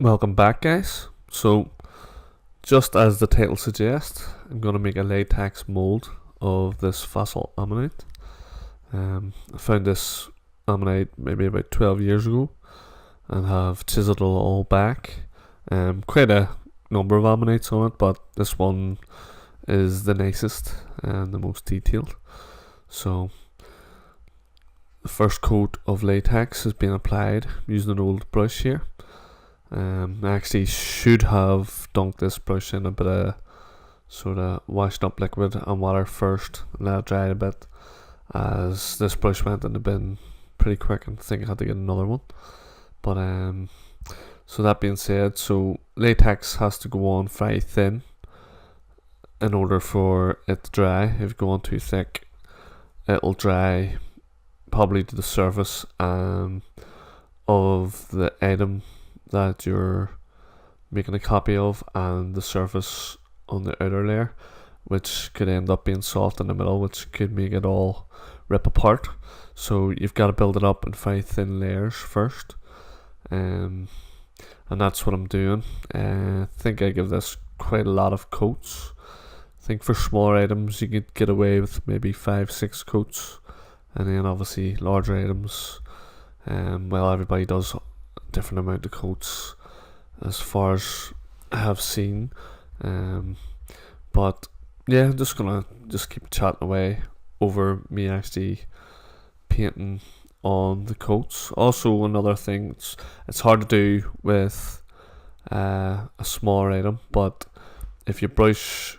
Welcome back, guys. So, just as the title suggests, I'm going to make a latex mould of this fossil ammonite. I found this ammonite maybe about 12 years ago and have chiseled it all back. Quite a number of ammonites on it, but this one is the nicest and the most detailed. So, the first coat of latex has been applied using an old brush here. I actually should have dunked this brush in a bit of sort of washed up liquid and water first and let it dry a bit, as this brush went in the bin pretty quick and I think I had to get another one. But so that being said, so latex has to go on very thin in order for it to dry. If you go on too thick, it'll dry probably to the surface of the item that you're making a copy of and the surface on the outer layer, which could end up being soft in the middle, which could make it all rip apart. So you've got to build it up in very thin layers first, and that's what I'm doing. I think I give this quite a lot of coats. I think for smaller items you could get away with maybe 5-6 coats, and then obviously larger items, well, everybody does different amount of coats as far as I have seen, but yeah, I'm just gonna keep chatting away over me actually painting on the coats. Also, another thing, it's hard to do with a smaller item, but if you brush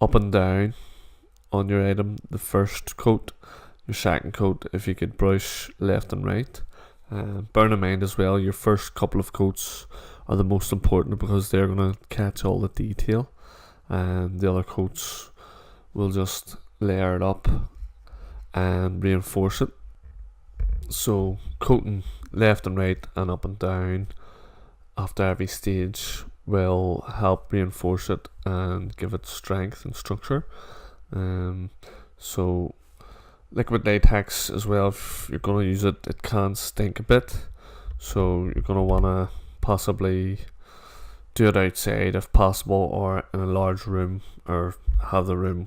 up and down on your item, the first coat, your second coat, if you could brush left and right. Bear in mind as well, your first couple of coats are the most important because they're going to catch all the detail, and the other coats will just layer it up and reinforce it. So coating left and right and up and down after every stage will help reinforce it and give it strength and structure. So liquid latex as well, if you're going to use it, it can stink a bit, so you're going to want to possibly do it outside if possible, or in a large room, or have the room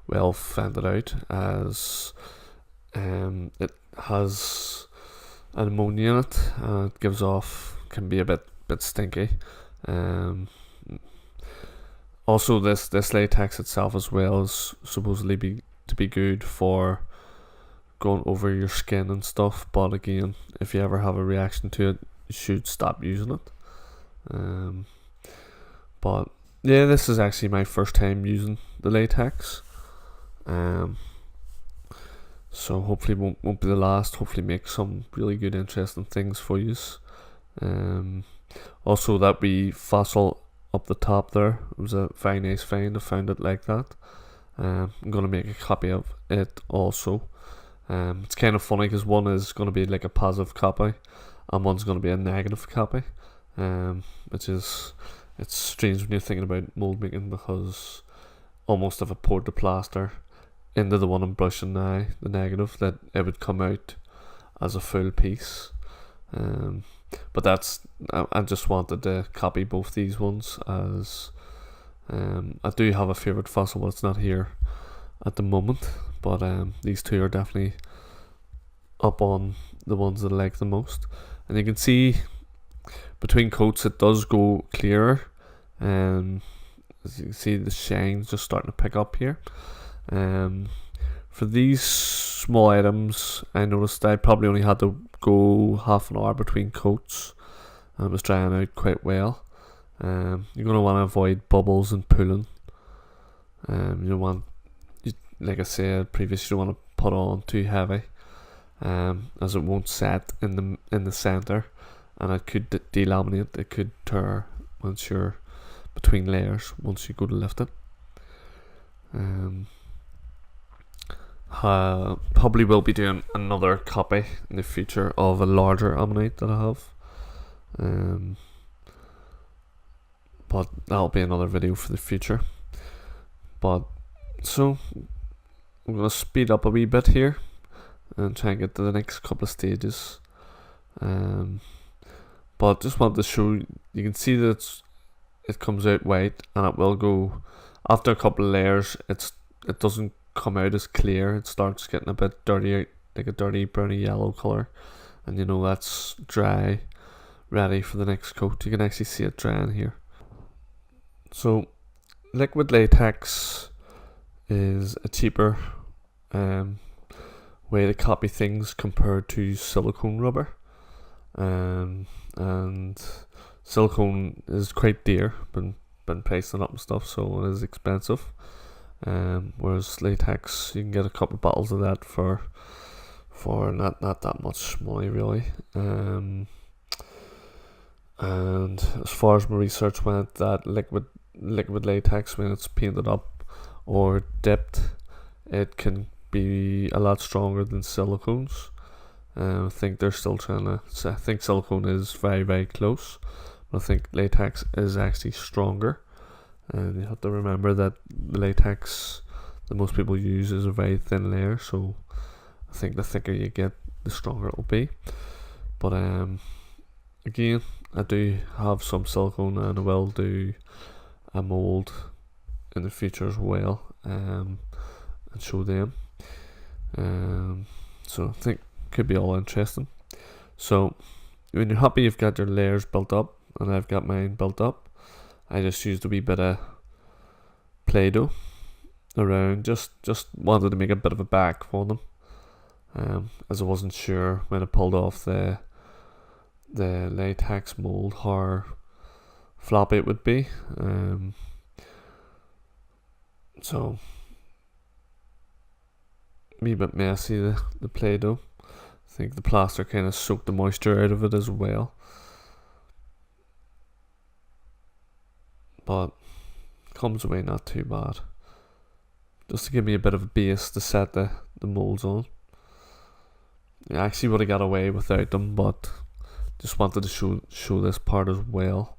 well vented out, as it has an ammonia in it and it gives off, can be a bit stinky. Also this latex itself as well is supposedly to be good for going over your skin and stuff, but again, if you ever have a reaction to it, you should stop using it. But yeah, this is actually my first time using the latex, so hopefully won't be the last. Hopefully make some really good interesting things for you. Also, that wee fossil up the top there, it was a very nice find. I found it like that. I'm going to make a copy of it also. It's kind of funny because one is going to be like a positive copy and one's going to be a negative copy, which is, it's strange when you're thinking about mould making, because almost if I poured the plaster into the one I'm brushing now, the negative, that it would come out as a full piece. But that's, I just wanted to copy both these ones, as I do have a favourite fossil, but it's not here at the moment. But these two are definitely up on the ones that I like the most. And you can see between coats it does go clearer, and as you can see, the shine's just starting to pick up here. For these small items, I noticed I probably only had to go half an hour between coats, and it was drying out quite well. You're going to want to avoid bubbles and pooling. You don't want, like I said previously, you don't want to put on too heavy, as it won't set in the center, and it could delaminate. It could tear once you're between layers, once you go to lift it. Probably will be doing another copy in the future of a larger ammonite that I have, but that'll be another video for the future. But so I'm going to speed up a wee bit here and try and get to the next couple of stages. but just want to show you can see that it comes out white, and it will go after a couple of layers. It doesn't come out as clear. It starts getting a bit dirty, like a dirty browny yellow color, and you know that's dry, ready for the next coat. You can actually see it drying here. So liquid latex is a cheaper way to copy things compared to silicone rubber, and silicone is quite dear, been pricing up and stuff, so it is expensive. Whereas latex, you can get a couple of bottles of that for not that much money really. And as far as my research went, that liquid latex, when it's painted up or dipped, it can be a lot stronger than silicones. I think they're still trying to. So I think silicone is very, very close, but I think latex is actually stronger. And you have to remember that the latex that most people use is a very thin layer, so I think the thicker you get, the stronger it will be. But again, I do have some silicone, and I will do a mould in the future as well, and show them. So I think could be all interesting. So when you're happy you've got your layers built up, and I've got mine built up, I just used a wee bit of Play-Doh around, just wanted to make a bit of a back for them, as I wasn't sure when I pulled off the latex mould how floppy it would be. So a wee bit messy, the Play-Doh. I think the plaster kind of soaked the moisture out of it as well, but comes away not too bad, just to give me a bit of a base to set the moulds on. I actually would have got away without them, but just wanted to show this part as well.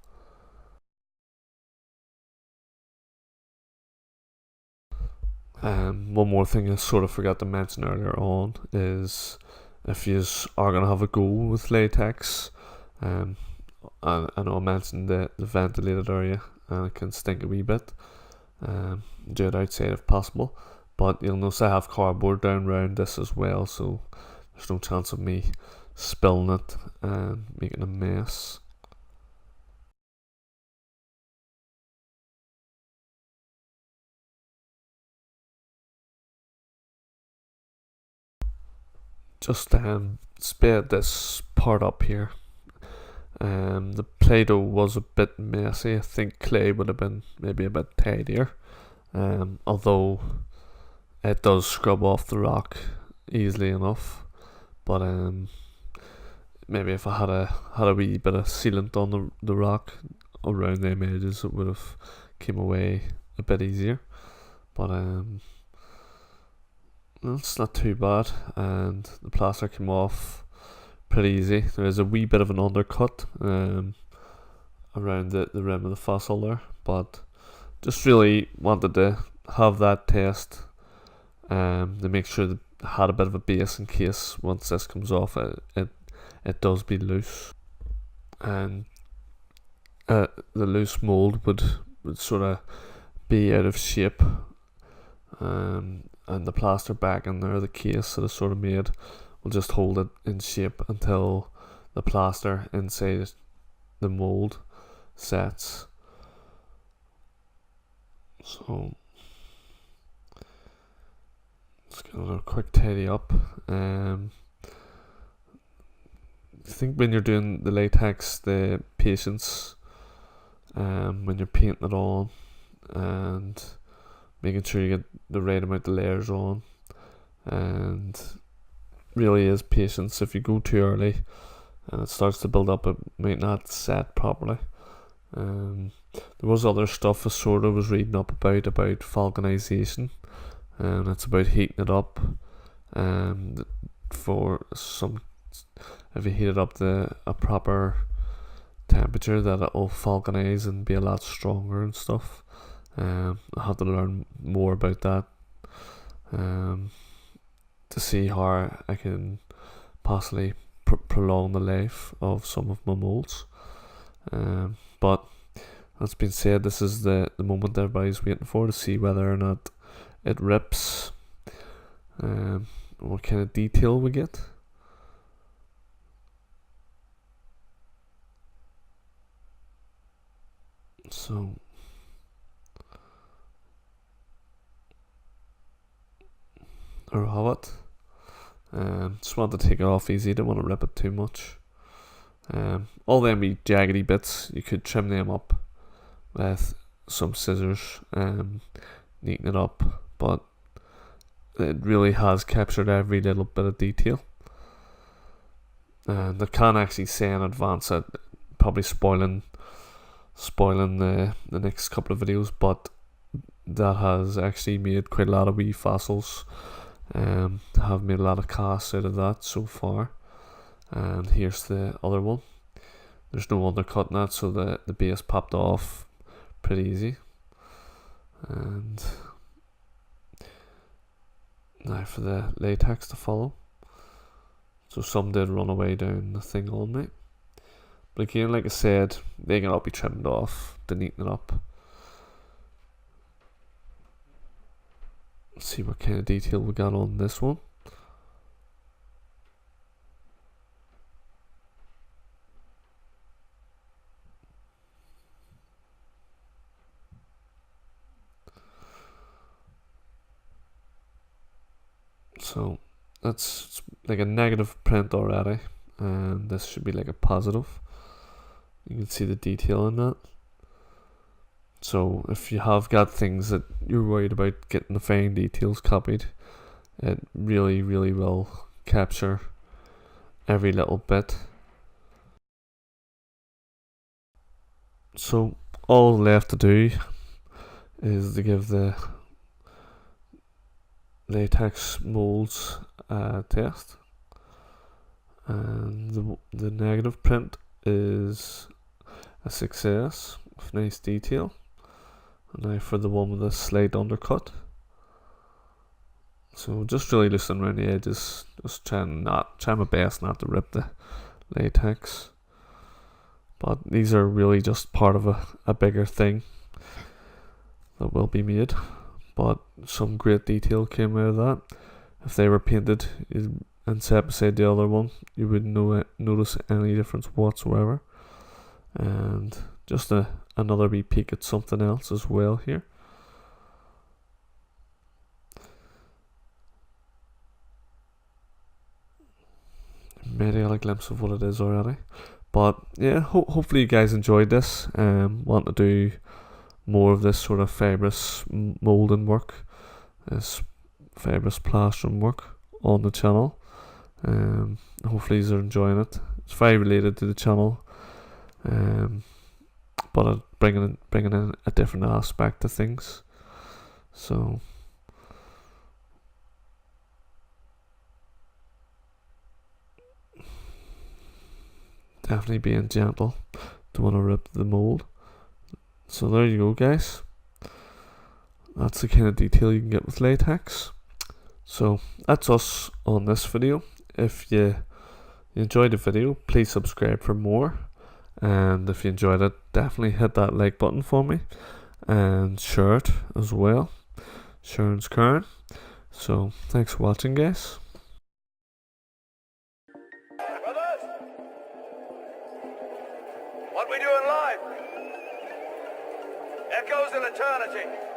One more thing I sort of forgot to mention earlier on is if you are going to have a go with latex, I know I mentioned the ventilated area, and it can stink a wee bit. Do it outside if possible, but you'll notice I have cardboard down around this as well, so there's no chance of me spilling it and making a mess. Just sped this part up here. The Play-Doh was a bit messy. I think clay would have been maybe a bit tidier, although it does scrub off the rock easily enough. But maybe if I had a wee bit of sealant on the rock around the edges, it would have came away a bit easier. But it's not too bad, and the plaster came off pretty easy. There is a wee bit of an undercut around the rim of the fossil there, but just really wanted to have that test to make sure that it had a bit of a base in case once this comes off it does be loose, and the loose mould would sort of be out of shape, and the plaster back in there, the case that is sort of made, will just hold it in shape until the plaster inside the mould sets. So let's get a quick tidy up. I think when you're doing the latex, the patience when you're painting it on and making sure you get the right amount of layers on, and really is patience. If you go too early and it starts to build up, it might not set properly. There was other stuff I sort of was reading up about vulcanization, and it's about heating it up, for some, if you heat it up to a proper temperature, that it will vulcanize and be a lot stronger and stuff. I have to learn more about that to see how I can possibly prolong the life of some of my moulds. But that's been said, this is the moment everybody's waiting for, to see whether or not it rips, what kind of detail we get. So there we have it. Just want to take it off easy, don't want to rip it too much. All them wee jaggedy bits, you could trim them up with some scissors and neaten it up, but it really has captured every little bit of detail. And I can't actually say in advance that probably spoiling the next couple of videos, but that has actually made quite a lot of wee fossils. Have made a lot of casts out of that so far. And here's the other one. There's no undercut in that, so the base popped off pretty easy. And now for the latex to follow. So some did run away down the thing on me, but again, like I said, they can all be trimmed off to neaten it up. Let's see what kind of detail we got on this one. So that's like a negative print already, and this should be like a positive. You can see the detail in that. So if you have got things that you're worried about getting the fine details copied, it really will capture every little bit. So all left to do is to give the latex molds test, and the negative print is a success with nice detail. And now for the one with a slight undercut. So just really loosening around the edges, just trying my best not to rip the latex. But these are really just part of a bigger thing that will be made. But some great detail came out of that. If they were painted and set beside the other one, you wouldn't notice any difference whatsoever. And just another wee peek at something else as well here. Maybe got a glimpse of what it is already. But yeah, hopefully you guys enjoyed this. Want to do more of this sort of fibrous moulding work, this fibrous plastering work on the channel. Hopefully you're enjoying it. It's very related to the channel, but bringing in a different aspect to things. So definitely being gentle, don't want to rip the mould. So there you go, guys. That's the kind of detail you can get with latex. So that's us on this video. If you enjoyed the video, please subscribe for more. And if you enjoyed it, definitely hit that like button for me. And share it as well. Sharon's Karen. So thanks for watching, guys. Brothers, what we doing live echoes in eternity.